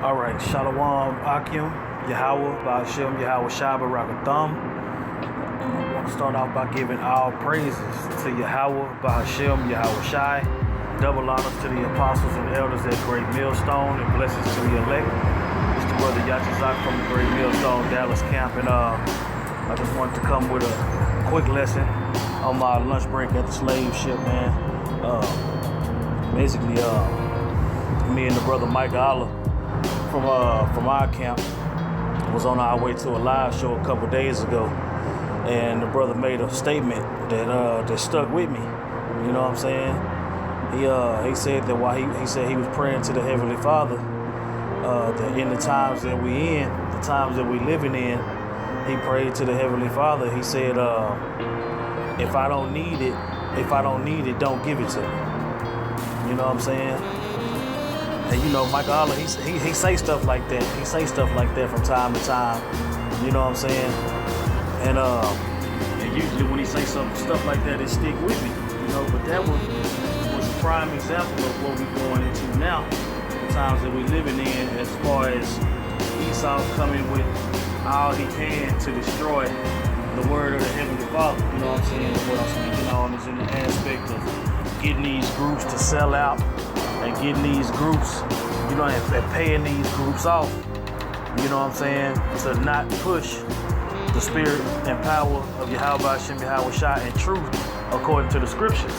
All right, Shalom Akim, Yahweh, Ba'ashem, Yahweh Shai, Barakatham. I want to start off by giving all praises to Yahweh, Ba'ashem, Yahweh Shai. Double honors to the apostles and elders at Great Millstone, and blessings to the elect. It's the brother Yachizak from the Great Millstone, Dallas camp, and I just wanted to come with a quick lesson on my lunch break at the slave ship, man. Basically, me and the brother Mike Allah from our camp was on our way to a live show a couple days ago, and the brother made a statement that stuck with me. You know what I'm saying? He said that while he said he was praying to the Heavenly Father, that in the times that we in, the times that we living in, he prayed to the Heavenly Father. He said, if I don't need it, don't give it to me. You know what I'm saying? And you know, Michael Allah, he say stuff like that. He say stuff like that from time to time. You know what I'm saying? And usually when he say stuff like that, it stick with me. You know, but that was a prime example of what we're going into now. The times that we're living in, as far as Esau coming with all he can to destroy the word of the Heavenly Father. You know what I'm saying? What I'm speaking on is in the aspect of getting these groups to sell out and getting these groups, you know, and paying these groups off, you know what I'm saying, to not push the spirit and power of Yahweh Ba'ashem, Yahweh Shai, and truth according to the scriptures,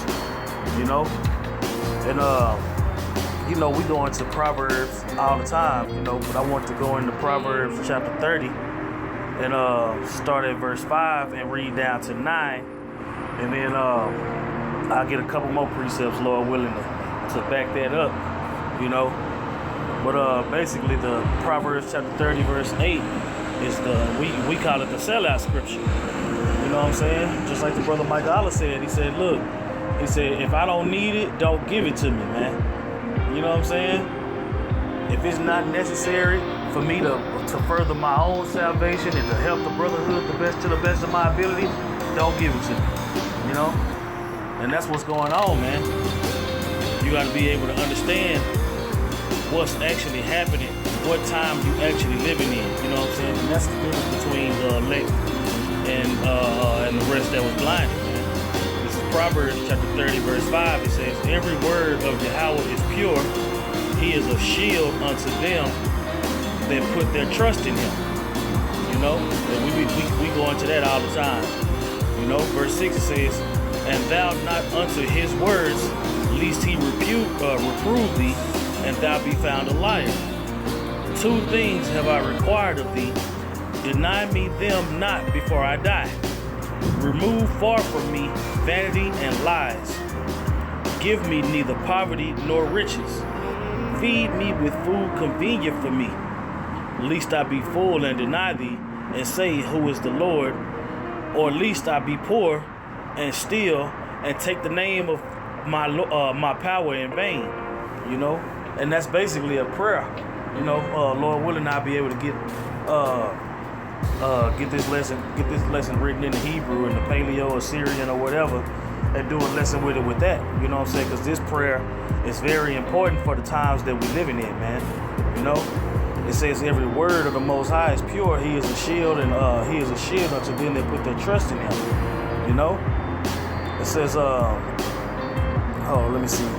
you know. And, you know, we go into Proverbs all the time, you know, but I want to go into Proverbs chapter 30 and start at verse 5 and read down to 9. And then I'll get a couple more precepts, Lord willing, to back that up, you know. But basically the Proverbs chapter 30 verse 8 is we call it the sellout scripture. You know what I'm saying? Just like the brother Mike Allah said, he said, look, he said, if I don't need it, don't give it to me, man. You know what I'm saying? If it's not necessary for me to further my own salvation and to help the brotherhood to the best of my ability, don't give it to me. You know? And that's what's going on, man. You got to be able to understand what's actually happening, what time you actually living in. You know what I'm saying? And that's the difference between the elect and the rest that was blinded, man. This is Proverbs chapter 30, verse 5. It says, every word of Yahweh is pure. He is a shield unto them that put their trust in him. You know? And we go into that all the time. You know? Verse 6 it says, and thou not unto his words, lest he reprove thee, and thou be found a liar. Two things have I required of thee, deny me them not before I die. Remove far from me vanity and lies. Give me neither poverty nor riches. Feed me with food convenient for me, lest I be full and deny thee, and say, who is the Lord? Or lest I be poor and steal and take the name of my power in vain. You know, and that's basically a prayer. You know, Lord willing, I'll be able to get this lesson written in the Hebrew, in the Paleo, Assyrian, or whatever, and do a lesson with it with that. You know what I'm saying? Because this prayer is very important for the times that we're living in, man. You know, it says every word of the Most High is pure. He is a shield, and he is a shield unto them that put their trust in him. You know, it says, let me see.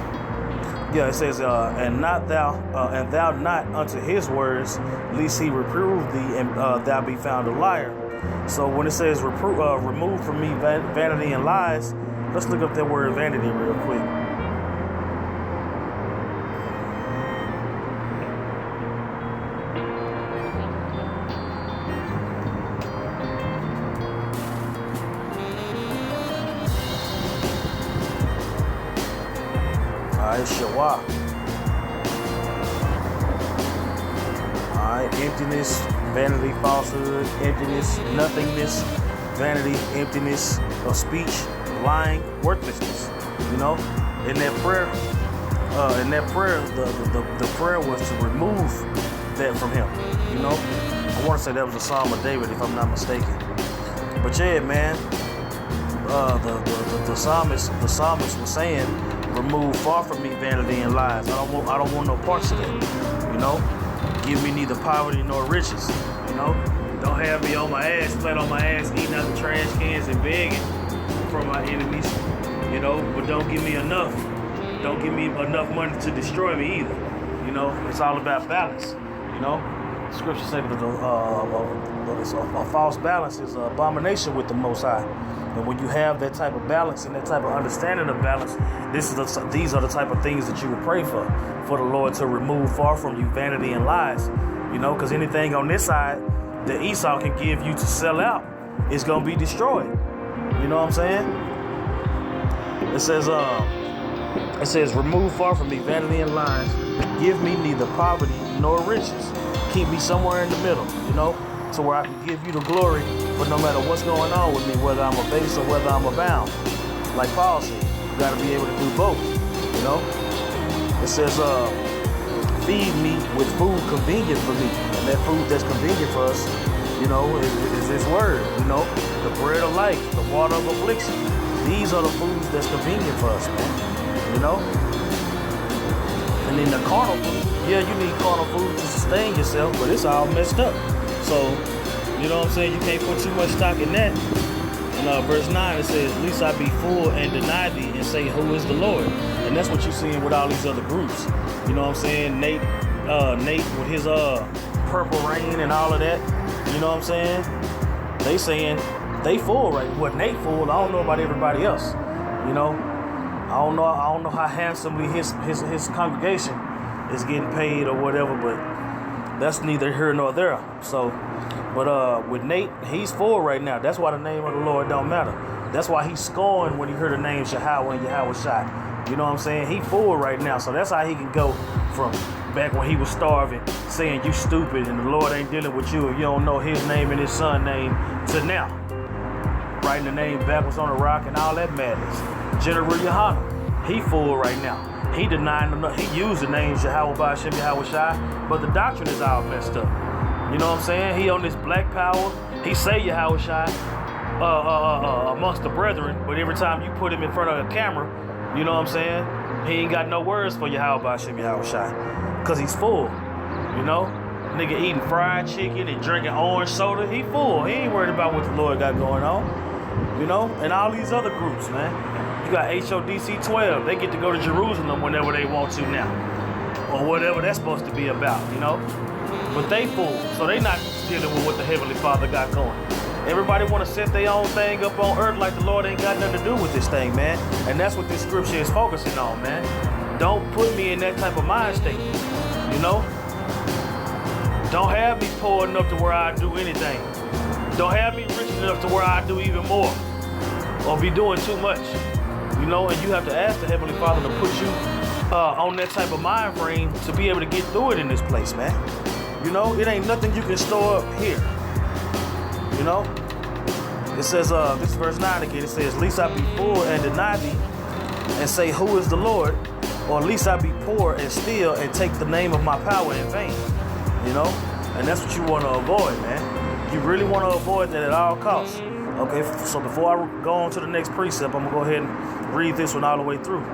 Yeah, it says, and thou not unto his words, lest he reprove thee, and thou be found a liar. So when it says remove from me vanity and lies, let's look up that word vanity real quick. Alright, Shawah. Alright, emptiness, vanity, falsehood, emptiness, nothingness, vanity, emptiness of speech, lying, worthlessness. You know, in that prayer, the prayer was to remove that from him. You know, I want to say that was a Psalm of David, if I'm not mistaken. But yeah, man, the psalmist was saying, remove far from me vanity and lies. I don't want no parts of that. You know, give me neither poverty nor riches. You know, don't have me on my ass, flat on my ass, eating out the trash cans and begging from my enemies. You know, but don't give me enough. Don't give me enough money to destroy me either. You know, it's all about balance. You know, Scripture says that a false balance is an abomination with the Most High. And when you have that type of balance and that type of understanding of balance, these are the type of things that you would pray for the Lord to remove far from you vanity and lies. You know, because anything on this side that Esau can give you to sell out is going to be destroyed. You know what I'm saying? It says, remove far from me vanity and lies. Give me neither poverty nor riches. Keep me somewhere in the middle, you know, to where I can give you the glory for no matter what's going on with me, whether I'm a base or whether I'm abound. Like Paul said, you got to be able to do both, you know. It says, feed me with food convenient for me. And that food that's convenient for us, you know, is His word, you know, the bread of life, the water of affliction. These are the foods that's convenient for us, man, you know. And then the carnal food, yeah, you need carnal food to sustain yourself, but it's all messed up. So, you know what I'm saying? You can't put too much stock in that. In verse 9, it says, least I be full and deny thee and say, who is the Lord? And that's what you're seeing with all these other groups. You know what I'm saying? Nate with his purple rain and all of that. You know what I'm saying? They saying they full right. What Nate full, I don't know about everybody else. You know? I don't know how handsomely his congregation is getting paid or whatever, but that's neither here nor there. So, but with Nate, he's full right now. That's why the name of the Lord don't matter. That's why he's scorned when he heard the name Yahweh and Yahweh Shai. You know what I'm saying? He full right now. So that's how he can go from back when he was starving, saying you stupid and the Lord ain't dealing with you if you don't know His name and His Son name, to now writing the name backwards on the rock and all that madness. General Yohana, he full right now. He denying them. He used the names Yahweh Ba'ashem, Yahweh Shai, but the doctrine is all messed up. You know what I'm saying? He on this black power. He say Yahweh Shai amongst the brethren, but every time you put him in front of a camera, you know what I'm saying? He ain't got no words for Yahweh Ba'ashem, Yahweh Shai, because he's full. You know? Nigga eating fried chicken and drinking orange soda. He full. He ain't worried about what the Lord got going on. You know? And all these other groups, man. You got HODC 12. They get to go to Jerusalem whenever they want to now. Or whatever that's supposed to be about, you know? But they full. So they not dealing with what the Heavenly Father got going. Everybody want to set their own thing up on earth like the Lord ain't got nothing to do with this thing, man. And that's what this scripture is focusing on, man. Don't put me in that type of mind state, you know? Don't have me poor enough to where I do anything. Don't have me rich enough to where I do even more. Or be doing too much. You know, and you have to ask the Heavenly Father to put you on that type of mind frame to be able to get through it in this place, man. You know, it ain't nothing you can store up here. You know? It says, this is verse 9 again, it says, least I be full and deny thee and say, who is the Lord? Or least I be poor and steal and take the name of my power in vain. You know? And that's what you want to avoid, man. You really want to avoid that at all costs. Okay, so before I go on to the next precept, I'm going to go ahead and read this one all the way through.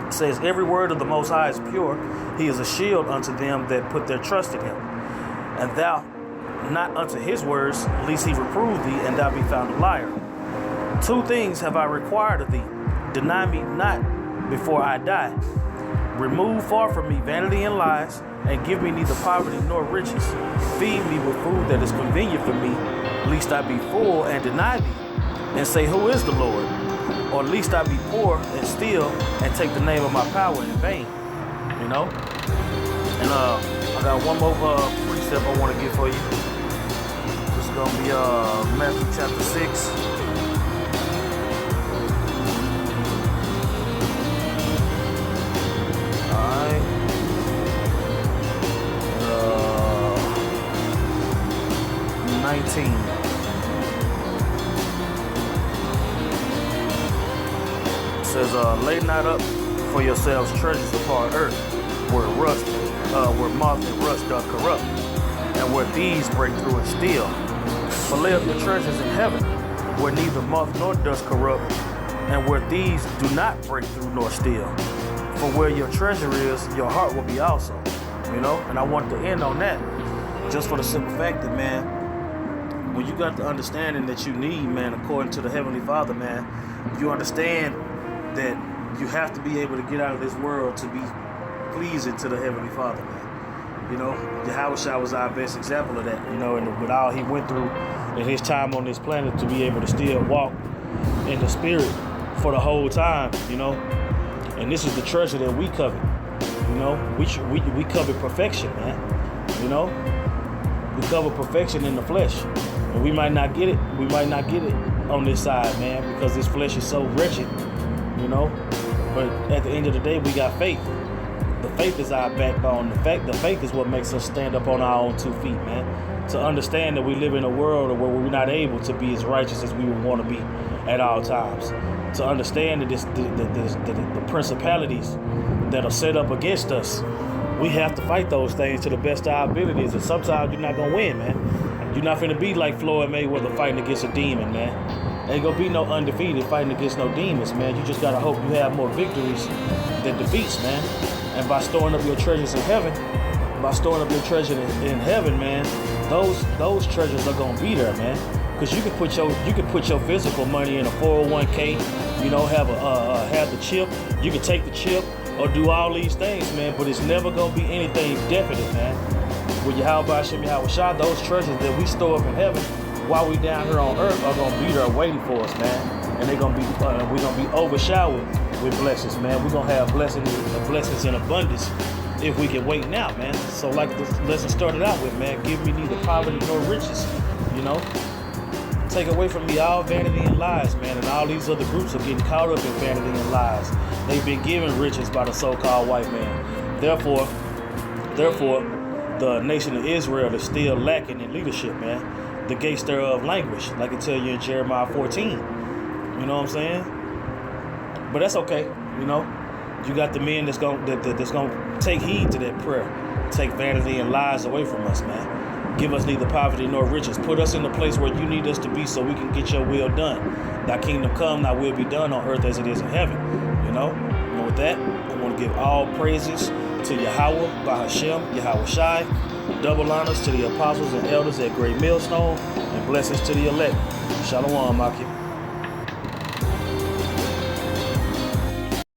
It says, every word of the Most High is pure. He is a shield unto them that put their trust in Him. And thou not unto His words, lest He reprove thee, and thou be found a liar. 2 things have I required of thee. Deny me not before I die. Remove far from me vanity and lies, and give me neither poverty nor riches. Feed me with food that is convenient for me, lest I be full and deny thee, and say, who is the Lord? Or lest I be poor and steal and take the name of my power in vain. You know? And I got one more precept I want to give for you. This is going to be Matthew chapter 6. Alright. 19. It says, lay not up for yourselves treasures upon earth, where moth and rust doth corrupt, and where thieves break through and steal. But lay up your treasures in heaven, where neither moth nor dust corrupt, and where thieves do not break through nor steal. For where your treasure is, your heart will be also. you know? And I want to end on that, just for the simple fact that, man, when you got the understanding that you need, man, according to the Heavenly Father, man, you understand that you have to be able to get out of this world to be pleasing to the Heavenly Father, man. You know, Yahushua was our best example of that, you know, and with all he went through in his time on this planet to be able to still walk in the spirit for the whole time, you know. And this is the treasure that we covet, you know. We covet perfection, man, you know. We covet perfection in the flesh. And we might not get it. We might not get it on this side, man, because this flesh is so wretched, you know. But at the end of the day, we got faith. The faith is our backbone. The faith is what makes us stand up on our own 2 feet, man. To understand that we live in a world where we're not able to be as righteous as we would want to be at all times. To understand that the principalities that are set up against us, we have to fight those things to the best of our abilities. And sometimes you're not going to win, man. You're not going to be like Floyd Mayweather fighting against a demon, man. Ain't going to be no undefeated fighting against no demons, man. You just got to hope you have more victories than defeats, man. And by storing up your treasures in heaven, man, those treasures are gonna be there, man. Because you can put your physical money in a 401k, you know, have the chip. You can take the chip or do all these things, man. But it's never gonna be anything definite, man. With Yahushua, those treasures that we store up in heaven while we down here on earth are gonna be there waiting for us, man. And we're gonna be overshadowed with blessings, man. We're gonna have blessings in abundance if we can wait now, man. So like the lesson started out with, man, give me neither poverty nor riches, you know. Take away from me all vanity and lies, man. And all these other groups are getting caught up in vanity and lies. They've been given riches by the so-called white man. Therefore, the nation of Israel is still lacking in leadership, man. The gates thereof languish, like it tell you in Jeremiah 14. You know what I'm saying? But that's okay, you know. You got the men that's gonna take heed to that prayer. Take vanity and lies away from us, man. Give us neither poverty nor riches. Put us in the place where you need us to be so we can get your will done. Thy kingdom come, thy will be done on earth as it is in heaven. You know? And with that, I want to give all praises to Yahweh, Bahashem, Yahushai. Double honors to the apostles and elders at Great Millstone. And blessings to the elect. Shalom, Maki.